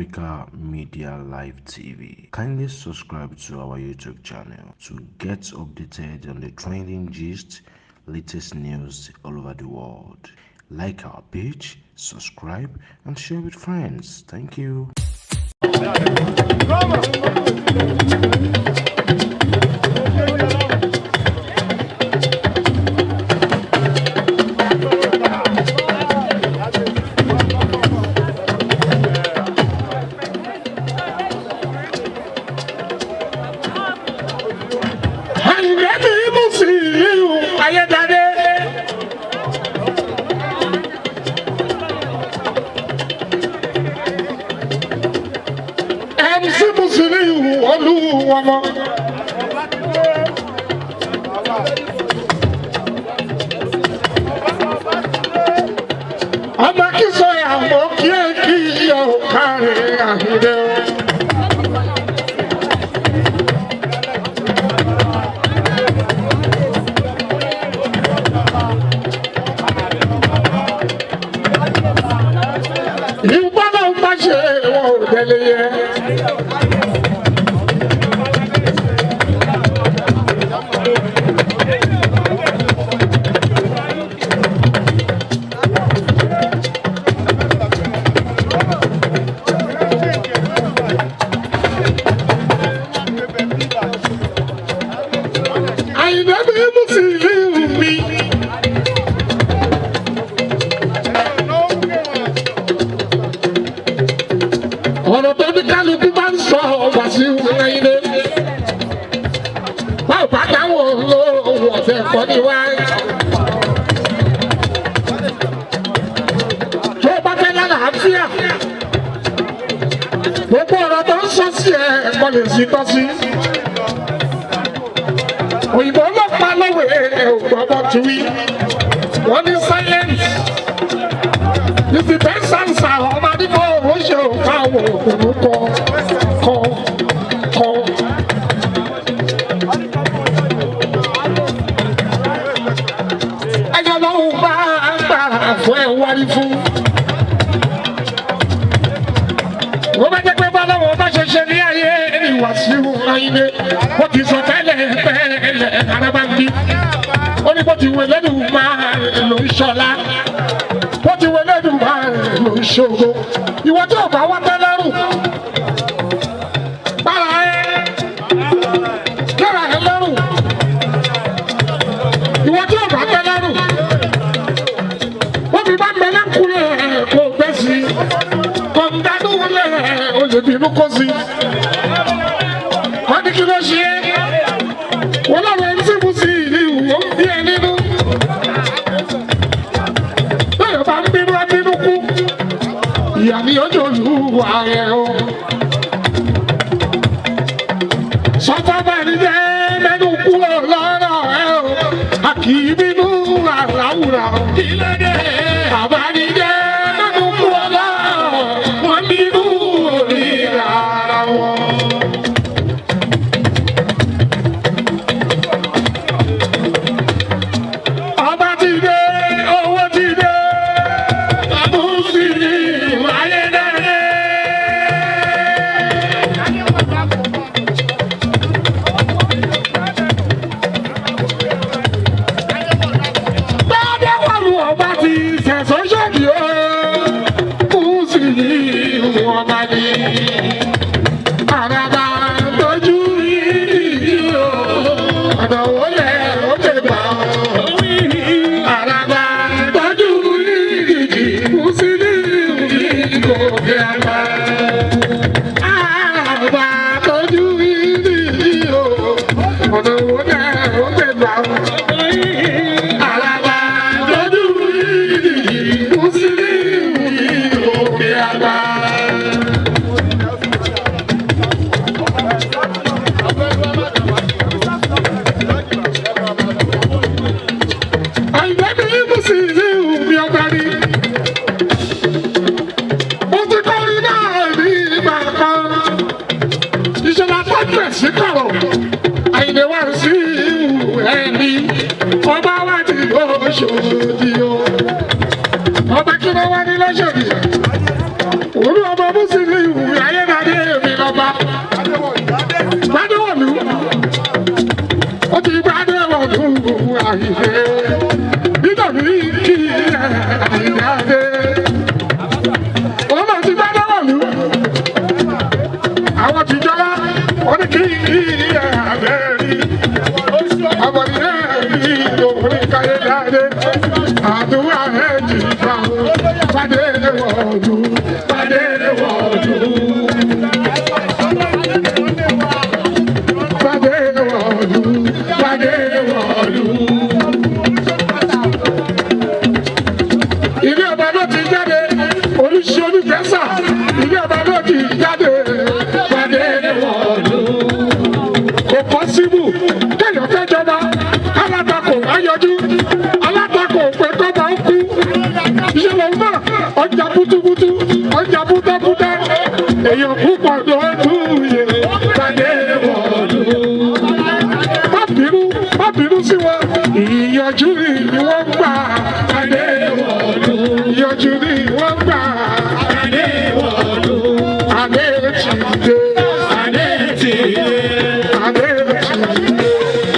Africa Media Live TV. Kindly subscribe to our YouTube channel to get updated on the trending gist, latest news all over the world. Like our page, subscribe, and share with friends. Thank you. What is silence? Is the best answer. What is your only what you will let do, man, no shola. What you will let do, man, no show. You want to talk about what I do? You want to talk about what I do? What we want to do, go busy. Come down, oh, you be no cozy. What did you know, she? Well, I went to see you. Yami ojo lu are o. Sọ́tọ̀ bẹ̀rẹ̀ jẹ́ mẹ́nu kú lọ́rọ̀ ẹ o. A kì í bínú àláwùrà o. Ìlédè àbáni jẹ́ mẹ́nu kú lọ́rọ̀ wọ́n bínú orí ara wọn. Ọba ti dé, owó ti dé. àyíké nítorí kí àyíké adé. Wọ́n máa ti bá lọ́wọ́ lù. Àwọn tìjọba wọ́n ní kí àbẹ̀ rí. Àwọn ilé rí òun káyé dáadé. Àdúrà ẹ̀ jì fà ó. Pàdé wọ̀ọ̀dù, pàdé wọ̀ọ̀dù. Pàdé wọ̀ọ̀dù, pàdé wọ̀ọ̀dù. Ilé ọba ló ti jáde, oríṣi onífẹ́sà. Ilé ọba ló ti jáde, pàdé wọ̀ọ̀dù. Kò pọ́sibú kéèyàn fẹ́ jọba, alátakò á yọjú, alátakò pé kọ́ba ó kú. Ìṣẹ̀lẹ̀ náà ọjà bútúbútú, ọjà bútẹ́bútẹ́, èèyàn púpọ̀ ló ń túyè, pàdé wọ̀ọ̀dù. Má bínú sí wọn, ìyànjú ni wọ́n gbà, pàdé wọ̀ọ̀dù. Ìyànjú ni wọ́n gbà, pàdé wọ̀ọ̀dù. Adé ti dé, adé ti dé, adé ti dé,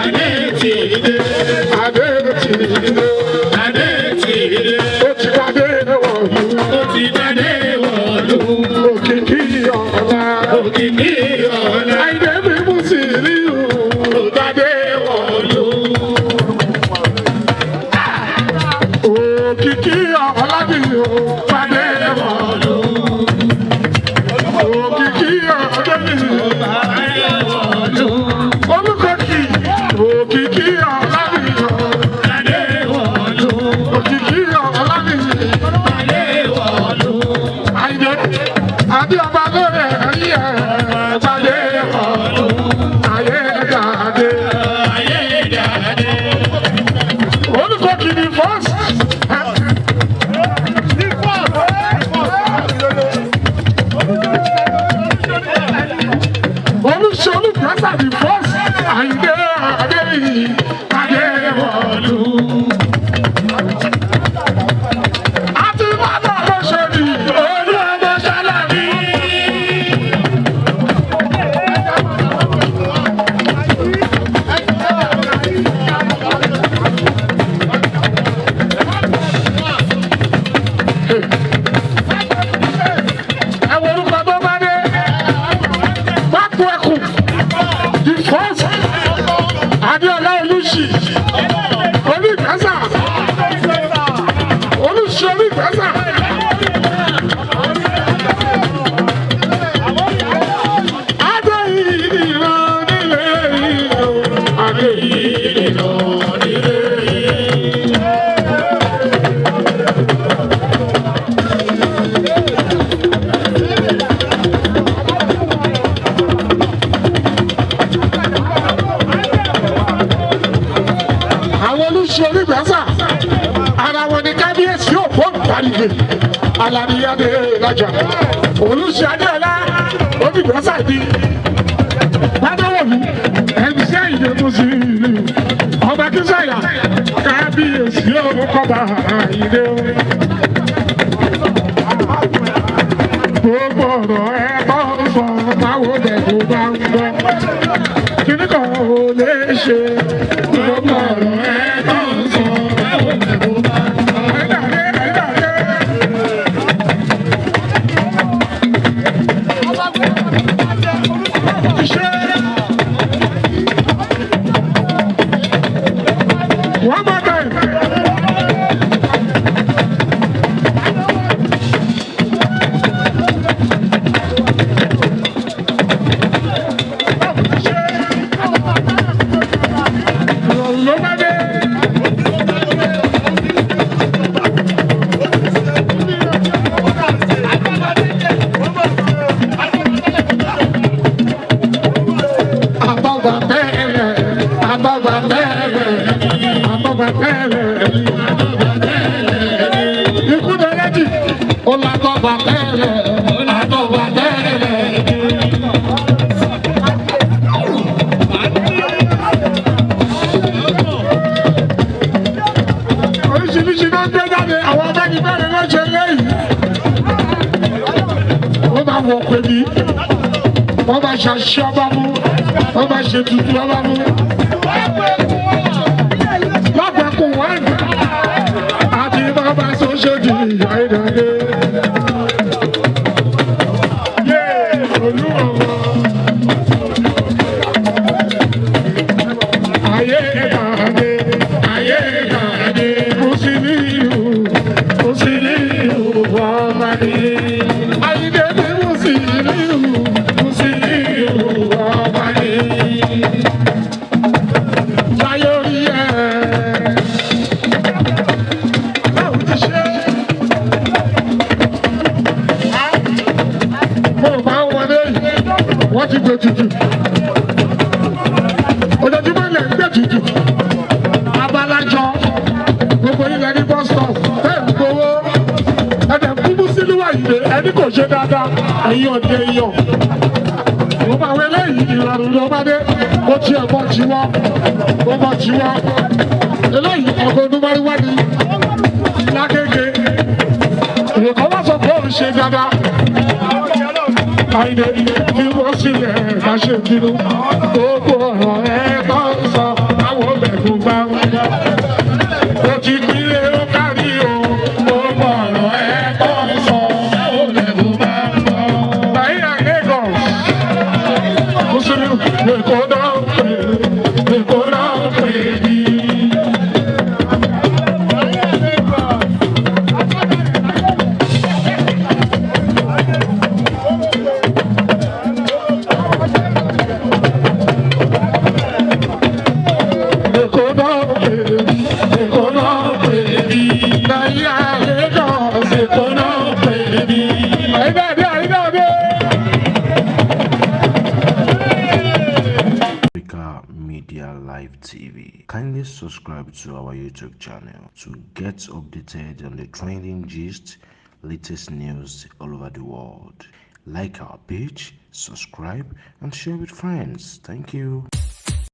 adé ti dé, adé ti dé, adé ti dé. Ó ti dádé wọ̀lú, ó ti dádé wọ̀lú. Òkìkí ọ̀la, òkìkí ọ̀la. Àìdè mi mú sí rí o, ó dádé wọ̀lú. Òkìkí ọ̀la mi o, dádé wọ̀lú. Òkìkí ọ̀la mi o, dádé wọ̀lú. Olùkọ́ kì í, òkìkí ọ̀la mi o, dádé wọ̀lú. Òkìkí ọ̀la mi o, dádé wọ̀lú. Àìdè àbí ọba lórí ẹ̀rí ẹ̀ pàdé wọ̀lú. Ayé dàdé, ayé dàdé. Olùkọ́ kì í fọ́ọ̀sì. Olùṣe olùgbàsà ní fọ́ọ̀sì. Àìdè àdé yìí pàdé wọ̀lú. Àti bàbá lọ́sọ̀dì, olú ọmọ sálábì. Ẹ̀wọ̀n orúkọ tó bá dé, Pákó ẹkùn, the first, Adéọlá Olúṣì, Olùgbàsà, Olúṣì Olùgbàsà. Adé yìí lọ nílé yìí o, Adé yìí lọ nílé yìí. Àwọn Olúṣì Olùgbàsà, ara wọn ni kábíyèsí òpó ìpàdé alárìíyáde lájà. Olúṣì Adéọlá Olùgbàsà di Bádọ́wọ̀lú ẹ̀mísẹ́ ìdẹ́kùnsí ìlú ọba Kísáyà kábíyèsí òkọba ìdè. Gbogbo ọ̀rọ̀ ẹ̀kọ́ sọ báwo dẹ̀ tó bá ń gbọ́. Kíní kan ò lè ṣe. Gbogbo ọ̀rọ̀ ẹ̀kọ́ sọ báwo dẹ̀ tó bá ń gbọ́. One more time. Ikú dẹ́rẹ́jì, ó látọ̀ bàtẹ́rẹ̀, ó látọ̀ bàtẹ́rẹ̀. Oríṣiríṣi náà gbé jáde, àwọn abẹ́nibẹ́rẹ̀ náà ṣe lẹ́yìn. Wọ́n máa wọ̀ pẹ̀lú, wọ́n máa ṣàṣì ọba mú, wọ́n máa ṣe tutù ọba mú. ẹkùn wọn àti bàbá sọ́sọ́dì ìyá ìdàdé. Yé olúwọ̀wọ̀ ayé ìdàdé ayé ìdàdé Musiliu wọ́n máa ní. Ayíǹde ní Musiliu wọ́n máa ní. Láyé orí ẹ̀ báwo ti ṣe? Mo bá wọlé wọ́n ti gbé tutù. Ojoojúmọ́ ilẹ̀ ń gbé tutù. Abalájọ gbogbo ilẹ̀ ní bus stop bẹ́ẹ̀ ń gbowó. Ẹ̀dẹ̀ kú Musiliu Ayinde ẹni kò ṣe dáadáa ẹ̀yin ọ̀dẹ̀ èèyàn. Mo bá wọ eléyìí ìrọ̀rùn ló bá dé. Ó tiẹ̀ bọ́ tiwọ́. Ó bọ́ tiwọ́. Eléyìí ọkọ̀ onúmọ̀rí wá ní lákéke. Èèkàn wá sọ pé òun ṣe dáadáa. Ayinde kí wọ́n sílẹ̀ ká ṣe bínú. Gbogbo ọ̀rọ̀ ẹ̀ tó ń sọ àwọn mẹ̀kún bá ń yá. Ó ti pínlẹ̀ ó kárí o. Gbogbo ọ̀rọ̀ ẹ̀ tó ń sọ àwọn mẹ̀kún bá ń bọ̀. Nàìjíríà Lagos. Musiliu Èkó náà pè ní. Media Live TV. Kindly subscribe to our YouTube channel to get updated on the trending gist, latest news all over the world. Like our page, subscribe, and share with friends. Thank you.